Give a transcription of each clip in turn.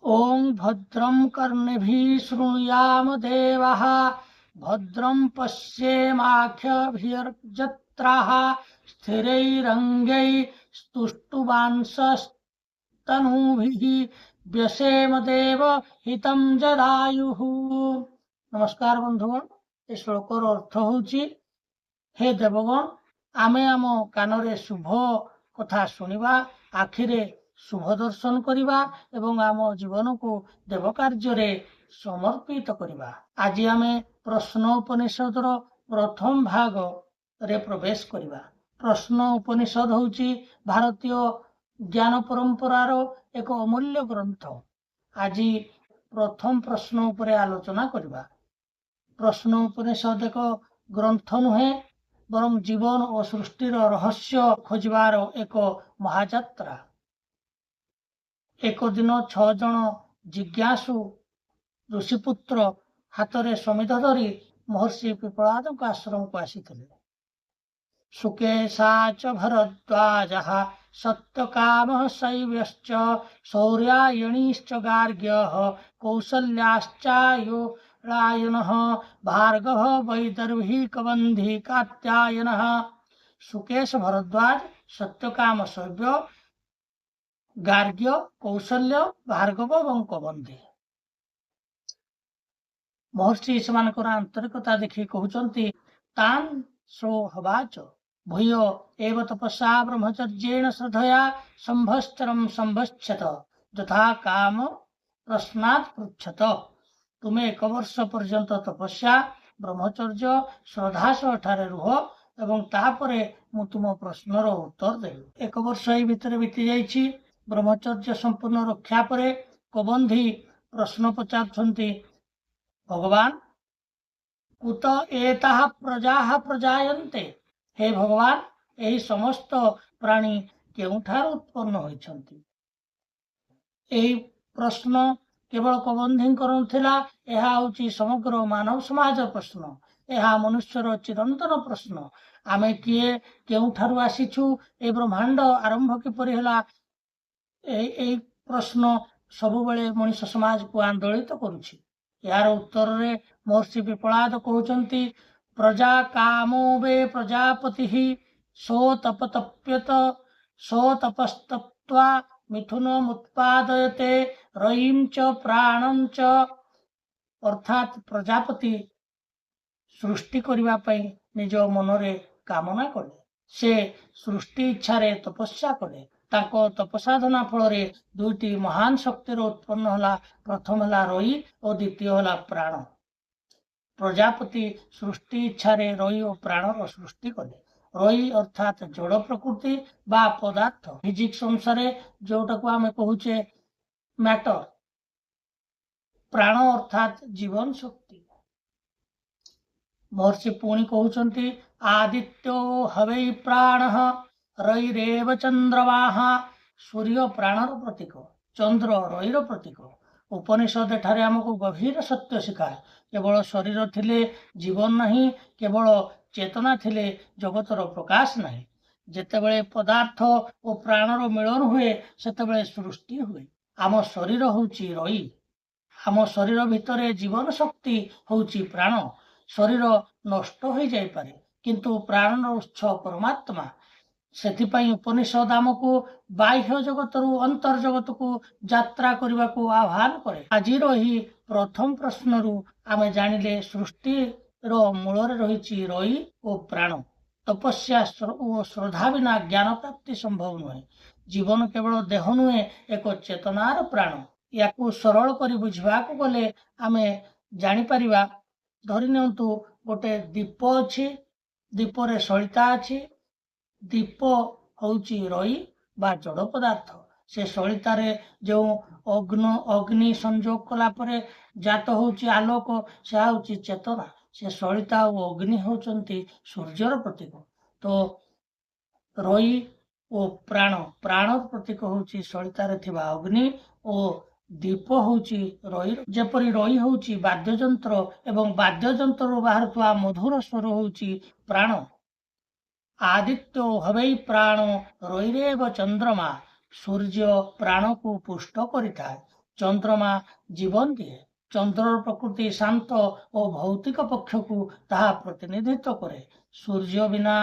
ओं भद्रं कर्णिभिः शृणुयाम देवाः भद्रं पश्येमाक्षभिर्यजत्राः स्थिरैरङ्गैस्तुष्टुवांसस्तनूभिः व्यसेम देव हितं जदायुः। नमस्कार बंधुगण, ए श्लोकर अर्थ होची हे देवगण, आमे आम कानरे शुभ कथा शुणिबा, आखिरे शुभ दर्शन करिबा एवं आम जीवन को देव कार्य समर्पित करिबा। आज आमे प्रश्न उपनिषद प्रथम भाग रे प्रवेश करिबा। प्रश्न उपनिषद होची भारतीय ज्ञान परंपरार एक अमूल्य ग्रंथ। आज प्रथम प्रश्न उपरे आलोचना करिबा। प्रश्न उपनिषद एक ग्रंथ नुहे बरं जीवन और सृष्टिर रहस्य खोजबार एक महायात्रा। एक दिन 6 जन जिज्ञासु ऋषिपुत्र हाथ में समिध धरी महर्षि पिपलाद आश्रम को आसीथिले। सुकेशा च भरद्वाजः सत्यकामः शैव्यश्च शौर्यायणीश्च गार्ग्यः कौसल्याश्चायुरायनः भार्गव वैदर्भिकबन्धी कात्यायनः। सुकेश भरद्वाज, सत्यकाम शैव्य, गार्ग्य, कौशल्य, भार्गव और कबंधी। महर्षि सेमानकर आंतरिकता देखि कहउचंती तान सो हवाच भूय एव तपसा ब्रह्मचर्येण श्रद्धया संभश्चरम संभच्छत यथा काम प्रश्नात् पृच्छत। तुम्हें 1 वर्ष पर्यंत तपस्या ब्रह्मचर्य श्रद्धा सह ठारे रुह एवं तापरे मु तुम प्रश्नर उत्तर देबी। 1 वर्ष एई भितर बीती जाइछि। ब्रह्मचर्य संपूर्ण रक्षा परे कबंधी प्रश्न पचारुछंती, भगवान कुत एताः प्रजाः प्रजायन्ते। हे भगवान, एही समस्त प्राणी केउठार उत्पन्न होइछंती। एही प्रश्न केवल कबंधींकर नथिला, एहा होची समग्र मानव समाज प्रश्न। एहा मनुष्यर चिरंतन प्रश्न। आमे किए, केउठारु आसीछु, ए ब्रह्मांड आरंभ किपरि हला, एही प्रश्न सबुबेले मनुष्य समाज को आंदोलित करुछि। यार उत्तर रे महर्षि पिपलाद कहउचंती, प्रजा कामो वे प्रजापति सो तपतप्यत सो तपस्तप्त्वा मिथुनमुत्पादयते रयिं च प्राणं च। अर्थात प्रजापति सृष्टि करिबा पई निज मनरे कामना कले, से सृष्टि इच्छारे तपस्या कले। ताको तपसाधना फलरे दुईटी महान शक्तिर उत्पन्न होला। प्रथम होला रई और द्वितीय होला प्राण। प्रजापति सृष्टि इच्छारे रई और प्राणर सृष्टि कले। रई अर्थात जड़ प्रकृति बा पदार्थ, फिजिक्स अनुसार जोटा को आमे कहूचे मैटर। प्राण अर्थात जीवन शक्ति। महर्षि पुणी कहउचंती, आदित्यो हवै प्राणः रईरेव चंद्रमाः। सूर्य प्राणर प्रतीक, चंद्र रईर प्रतीक। उपनिषद ठारे हमको गभीर सत्य शिखाए। केवल शरीर थिले जीवन नहीं, केवल चेतना थिले जगतर प्रकाश नहीं। जेतेबेले पदार्थ और प्राणर मिलन हुए सेतेबेले सृष्टि हुए। आम शरीर होउची रई। आम शरीर भितरे जीवन शक्ति होउची प्राण। शरीर नष्ट हो जाई पारे, किंतु प्राणर उत्स परमात्मा। सेथिपाई उपनिषद आमको बाह्य जगतरु अंतर्जगत को यात्रा करने को आह्वान करे। आज ही प्रथम प्रश्नरु आमे जानिले सृष्टि रो मूल रही रई और प्राण। तपस्या और श्रद्धा बिना ज्ञान प्राप्ति संभव नुहे। जीवन केवल देह नुहे, एक चेतनार प्राण। याकू सरल करी बुझिबाकू गले आमे जानि परिबा। धरि नियंतु गोटे दीप अछि, दीपरे सलिता अछि। दीप होउची रई बा जड़ पदार्थ। से सलितारे जो अग्नि संयोग कला परे जात होउची आलोक, से होउची चेतना। से सलिता और अग्नि होउचंती सूर्यर प्रतीक। तो रई और प्राण, प्राणर प्रतीक होउची सलितारे थिबा अग्नि और दीप होउची रई। जेपरि रई होउची वाद्ययंत्र एवं वाद्ययंत्र बाहरुवा मधुर स्वर होउची प्राण। आदित्यो हवै प्राण रईरेव चंद्रमा। सूर्य प्राण को पुष्ट करिथाए, ଚନ୍ଦ୍ରମା ଜୀବନ ଦିଏ। ଚନ୍ଦ୍ରର ପ୍ରକୃତି ଶାନ୍ତ ଓ ଭୌତିକ ପକ୍ଷକୁ ତାହା ପ୍ରତିନିଧିତ୍ୱ କରେ। ସୂର୍ଯ୍ୟ ବିନା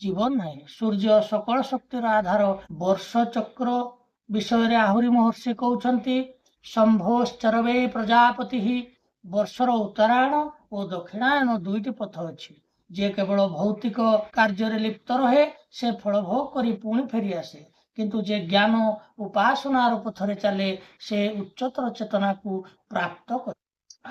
ଜୀବନ ନାହିଁ। ସୂର୍ଯ୍ୟ ସକଳ ଶକ୍ତିର ଆଧାର। ବର୍ଷ ଚକ୍ର ବିଷୟରେ ଆହୁରି ମହର୍ଷି କହୁଛନ୍ତି, ଶମ୍ଭୋଶ୍ଚରବେ ପ୍ରଜାପତି। ବର୍ଷର ଉତ୍ତରାୟଣ ଓ ଦକ୍ଷିଣାୟନ ଦୁଇଟି ପଥ ଅଛି। ଯିଏ କେବଳ ଭୌତିକ କାର୍ଯ୍ୟରେ ଲିପ୍ତ ରହେ ସେ ଫଳ ଭୋଗ କରି ପୁଣି ଫେରିଆସେ, କିନ୍ତୁ ଯେ ଜ୍ଞାନ ଉପାସନାର ପଥରେ ଚାଲେ ସେ ଉଚ୍ଚତର ଚେତନାକୁ ପ୍ରାପ୍ତ କରେ।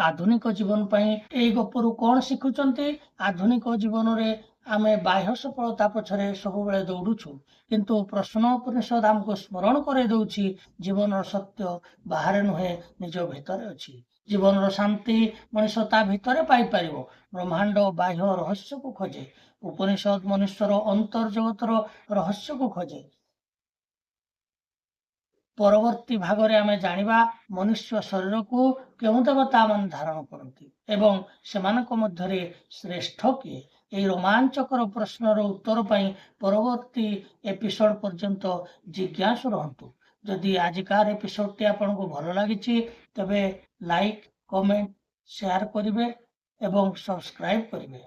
ଆଧୁନିକ ଜୀବନ ପାଇଁ ଏଇ ଗପରୁ କଣ ଶିଖୁଛନ୍ତି? ଆଧୁନିକ ଜୀବନରେ ଆମେ ବାହ୍ୟ ସଫଳତା ପଛରେ ସବୁବେଳେ ଦୌଡୁଛୁ, କିନ୍ତୁ ପ୍ରଶ୍ନ ଉପନିଷଦ ଆମକୁ ସ୍ମରଣ କରାଇ ଦଉଛି ଜୀବନର ସତ୍ୟ ବାହାରେ ନୁହେଁ, ନିଜ ଭିତରେ ଅଛି। ଜୀବନର ଶାନ୍ତି ମଣିଷ ତା ଭିତରେ ପାଇପାରିବ। ବ୍ରହ୍ମାଣ୍ଡ ବାହ୍ୟ ରହସ୍ୟକୁ ଖୋଜେ, ଉପନିଷଦ ମନୁଷ୍ୟର ଅନ୍ତର୍ଜଗତର ରହସ୍ୟକୁ ଖୋଜେ। ପରବର୍ତ୍ତୀ ଭାଗରେ ଆମେ ଜାଣିବା ମନୁଷ୍ୟ ଶରୀରକୁ କେଉଁ ଦେବତାମାନେ ଧାରଣ କରନ୍ତି ଏବଂ ସେମାନଙ୍କ ମଧ୍ୟରେ ଶ୍ରେଷ୍ଠ କିଏ। ଏହି ରୋମାଞ୍ଚକର ପ୍ରଶ୍ନର ଉତ୍ତର ପାଇଁ ପରବର୍ତ୍ତୀ ଏପିସୋଡ ପର୍ଯ୍ୟନ୍ତ ଜିଜ୍ଞାସୁ ରହନ୍ତୁ। ଯଦି ଆଜିକାର ଏପିସୋଡଟି ଆପଣଙ୍କୁ ଭଲ ଲାଗିଛି ତେବେ ଲାଇକ୍, କମେଣ୍ଟ, ସେୟାର କରିବେ ଏବଂ ସବସ୍କ୍ରାଇବ କରିବେ।